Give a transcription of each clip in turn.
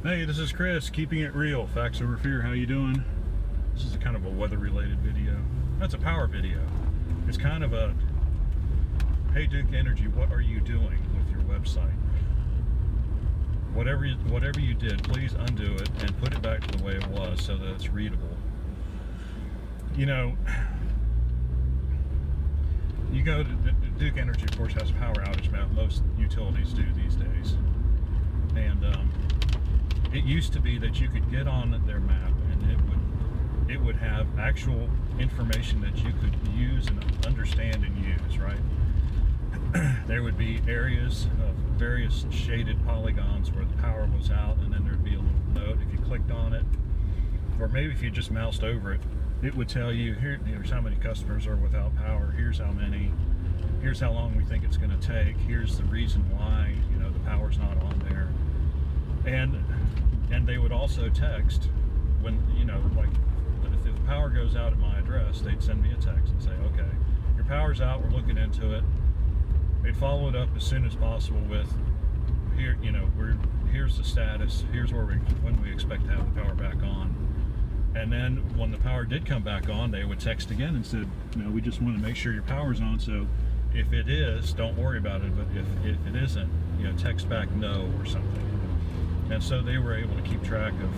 Hey, this is Chris, keeping it real. Facts over fear. How you doing? This is a kind of a weather-related video. That's a power video. It's kind of a, hey Duke Energy, what are you doing with your website? Whatever you did, please undo it and put it back to the way it was so that it's readable. You know, you go to Duke Energy, of course, has a power outage map. Most utilities do these days, and it used to be that you could get on their map and it would have actual information that you could use and understand and use, right? There would be areas of various shaded polygons where the power was out, and then there'd be a little note if you clicked on it, or maybe if you just moused over it, it would tell you, here's how many customers are without power, here's how many, here's how long we think it's going to take, here's the reason why, you know, the power's not on there. And they would also text when, you know, like if the power goes out at my address, they'd send me a text and say, okay, your power's out, we're looking into it. They'd follow it up as soon as possible with, here, you know, here's the status, here's when we expect to have the power back on. And then when the power did come back on, they would text again and said, you know, we just want to make sure your power's on, so if it is, don't worry about it, but if it isn't, you know, text back no or something. And so they were able to keep track of,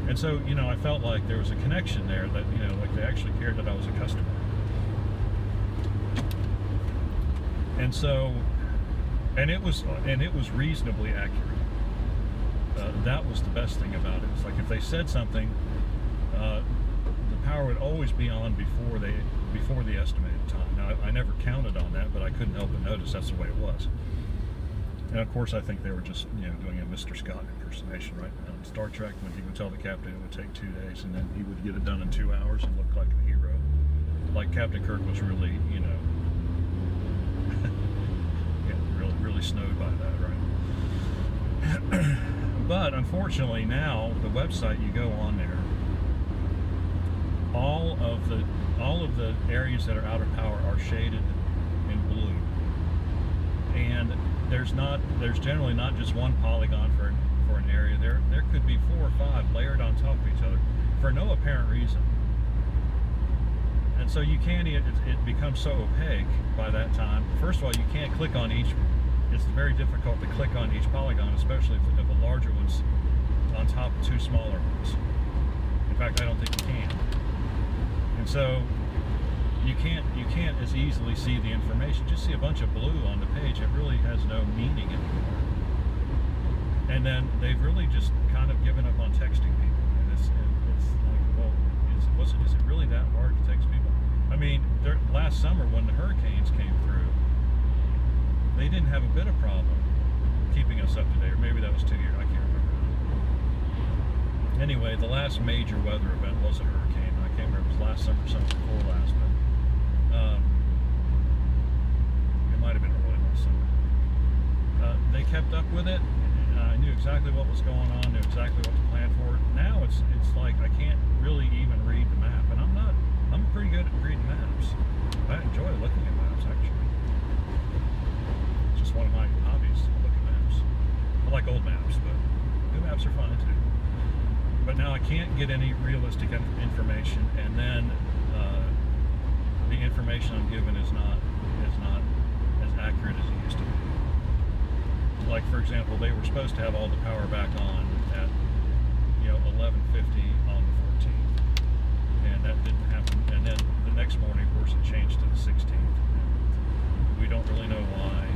and so, you know, I felt like there was a connection there that, you know, like they actually cared that I was a customer. And so, and it was reasonably accurate. That was the best thing about it. It's like if they said something, the power would always be on before the estimated time. Now, I never counted on that, but I couldn't help but notice that's the way it was. And of course, I think they were just, you know, doing a Mr. Scott impersonation, right? On Star Trek, when he would tell the captain it would take 2 days, and then he would get it done in 2 hours and look like a hero. Like Captain Kirk was really, you know, yeah, really snowed by that, right? But unfortunately, now the website, you go on there, all of the areas that are out of power are shaded in blue, and there's generally not just one polygon for an area. There could be 4 or 5 layered on top of each other for no apparent reason. And so you can't, it becomes so opaque by that time. First of all, you can't click on each. It's very difficult to click on each polygon, especially if the larger one's on top of 2 smaller ones. In fact, I don't think you can. And so you can't as easily see the information. Just see a bunch of blue on the page. It really has no meaning anymore. And then they've really just kind of given up on texting people. And it's like, well, is it really that hard to text people? I mean, last summer when the hurricanes came through, they didn't have a bit of problem keeping us up to date. Or maybe that was 2 years. I can't remember. Anyway, the last major weather event was a hurricane. I can't remember if it was last summer or summer before last, but it might have been early last summer. They kept up with it. I knew exactly what was going on, knew exactly what to plan for. Now it's like I can't really even read the map, and I'm pretty good at reading maps. I enjoy looking at maps, actually. It's just one of my hobbies, to look at maps. I like old maps, but new maps are fun too. But now I can't get any realistic information, and then the information I'm given is not as accurate as it used to be. Like, for example, they were supposed to have all the power back on at, you know, 11:50 on the 14th, and that didn't happen. And then the next morning, of course, it changed to the 16th. We don't really know why.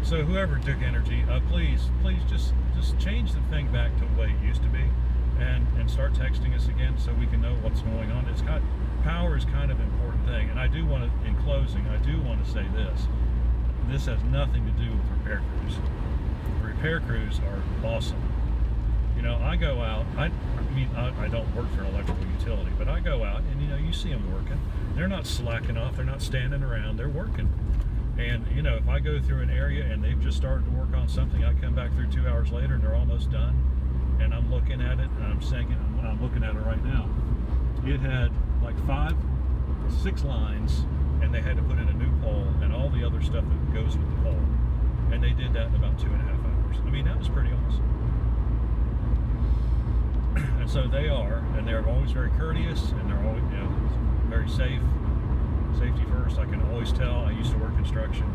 So whoever Duke Energy, please just change the thing back to the way it used to be, and start texting us again so we can know what's going on. Power is kind of an important thing, and I do want to, in closing, I do want to say this. This has nothing to do with repair crews. The repair crews are awesome. You know, I go out, I don't work for an electrical utility, but I go out and, you know, you see them working. They're not slacking off, they're not standing around, they're working. And, you know, if I go through an area and they've just started to work on something, I come back through 2 hours later and they're almost done, and I'm looking at it, and I'm looking at it right now. It had like 6 lines, and they had to put in a new pole and all the other stuff that goes with the pole. And they did that in about 2.5 hours. I mean, that was pretty awesome. So they are, and they're always very courteous, and they're always, you know, very safe. Safety first. I can always tell. I used to work construction.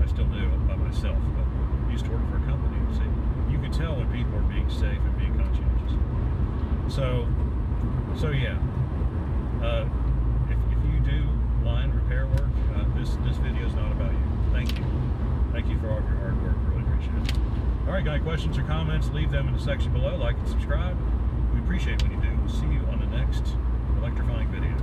I still do by myself, but I used to work for a company. So you can tell when people are being safe and being conscientious. So yeah. If you do line repair work, this video is not about you. Thank you. Thank you for all of your hard work. Really appreciate it. All right, got any questions or comments? Leave them in the section below. Like and subscribe. We appreciate when you do. We'll see you on the next electrifying video.